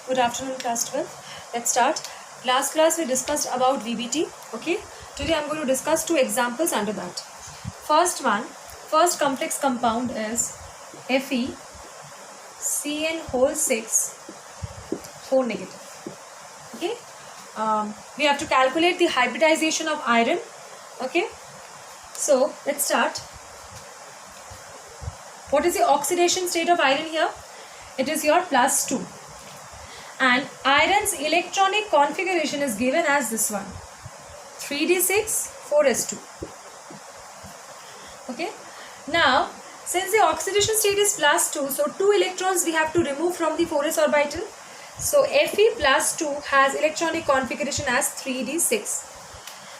Good afternoon, class 12. Let's start. Last class we discussed about VBT. Okay. Today I'm going to discuss two examples under that. First complex compound is FeCN whole 6 4 negative. Okay. We have to calculate the hybridization of iron. Okay. So let's start. What is the oxidation state of iron here? It is your +2. And iron's electronic configuration is given as this one, 3d6 4s2. Okay. Now since the oxidation state is +2, so 2 electrons we have to remove from the 4s orbital. So Fe +2 has electronic configuration as 3d6.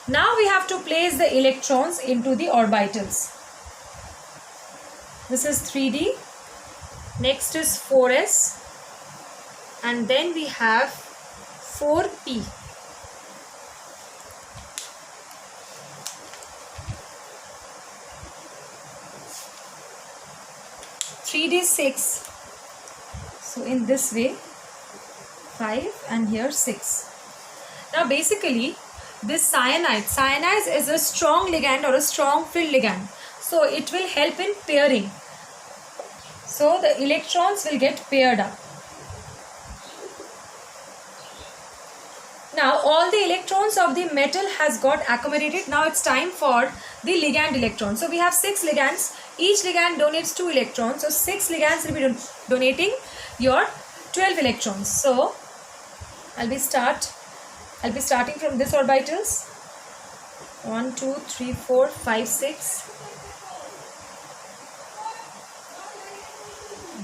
Now we have to place the electrons into the orbitals. This is 3d, next is 4s, and then we have 4p. Three d 6. So in this way, 5 and here 6. Now basically this cyanide is a strong ligand or a strong filled ligand. So it will help in pairing. So the electrons will get paired up. Now all the electrons of the metal has got accommodated. Now it's time for the ligand electron. So we have 6 ligands. Each ligand donates 2 electrons. So 6 ligands will be donating your 12 electrons. So I'll be starting from this orbitals. 1, 2, 3, 4, 5, 6.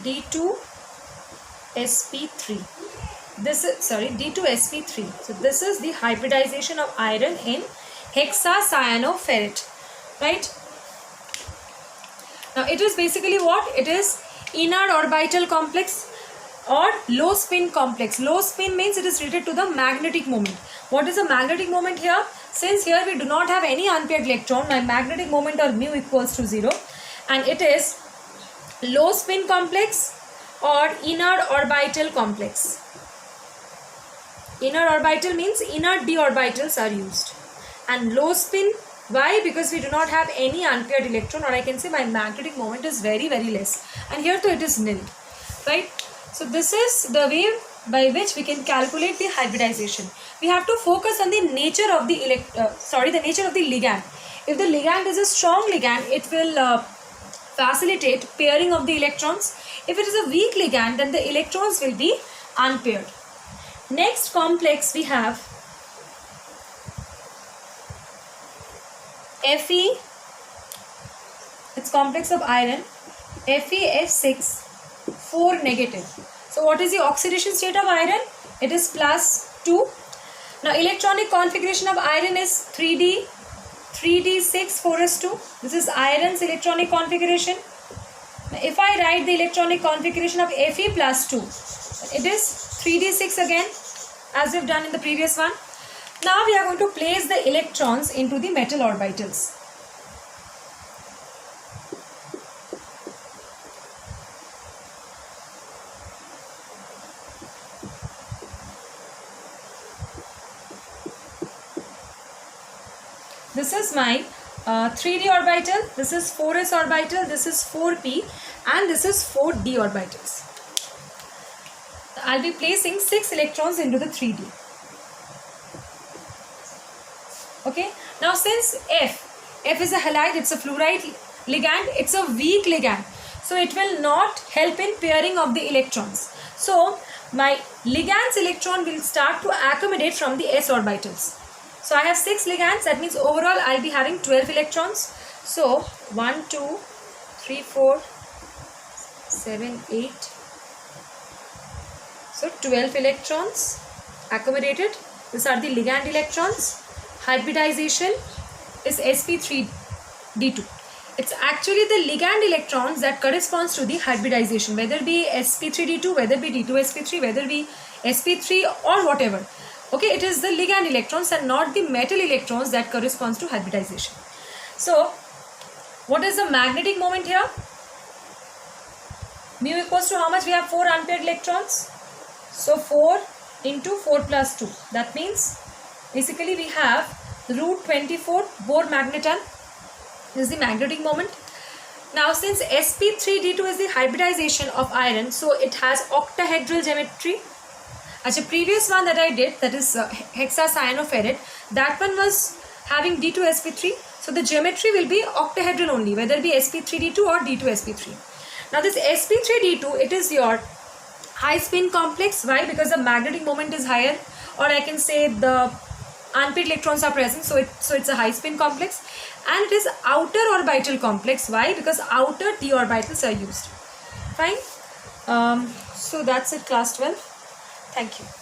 D2 sp3. This is D2 sp3. So this is the hybridization of iron in hexacyanoferrite, right? Now it is basically what? It is inner orbital complex or low spin complex. Low spin means it is related to the magnetic moment. What is the magnetic moment here? Since here we do not have any unpaired electron, my magnetic moment or mu equals to 0, and it is low spin complex or inner orbital complex. Inner orbital means inner d orbitals are used, and low spin, why? Because we do not have any unpaired electron, or I can say my magnetic moment is very less, and here too it is nil, right? So this is the way by which we can calculate the hybridization. We have to focus on the nature of the nature of the ligand. If the ligand is a strong ligand, it will facilitate pairing of the electrons. If it is a weak ligand, then the electrons will be unpaired. Next complex we have Fe, it's complex of iron, FeF6 4 negative. So what is the oxidation state of iron? It is +2. Now electronic configuration of iron is 3d6 4s2. This is iron's electronic configuration. Now if I write the electronic configuration of Fe +2, it is 3d6 again, as we've done in the previous one. Now we are going to place the electrons into the metal orbitals. This is my 3d orbital, this is 4s orbital, this is 4p, and this is 4d orbitals. I'll be placing 6 electrons into the 3d. Okay. Now since F is a halide, it's a fluoride ligand, it's a weak ligand, so it will not help in pairing of the electrons. So my ligand's electron will start to accommodate from the s orbitals. So I have 6 ligands, that means overall I'll be having 12 electrons. So 1, 2, 3, 4, 7, 8. So 12 electrons accommodated. These are the ligand electrons. Hybridization is sp3d2. It's actually the ligand electrons that corresponds to the hybridization, whether it be sp3d2, whether it be d2sp3, whether it be sp3 or whatever. Okay, it is the ligand electrons and not the metal electrons that corresponds to hybridization. So what is the magnetic moment here? Mu equals to how much? We have 4 unpaired electrons. So 4 into 4 plus 2. That means basically we have root 24 Bohr magneton is the magnetic moment. Now since sp3d2 is the hybridization of iron, so it has octahedral geometry. As a previous one that I did, that is hexacyanoferrite, that one was having d2sp3, so the geometry will be octahedral only, whether it be sp3d2 or d2sp3. Now this sp3d2, it is your high spin complex. Why? Because the magnetic moment is higher, or I can say the unpaired electrons are present, so it's a high spin complex, and it is outer orbital complex. Why? Because outer d orbitals are used. Fine. So that's it, class 12. Thank you.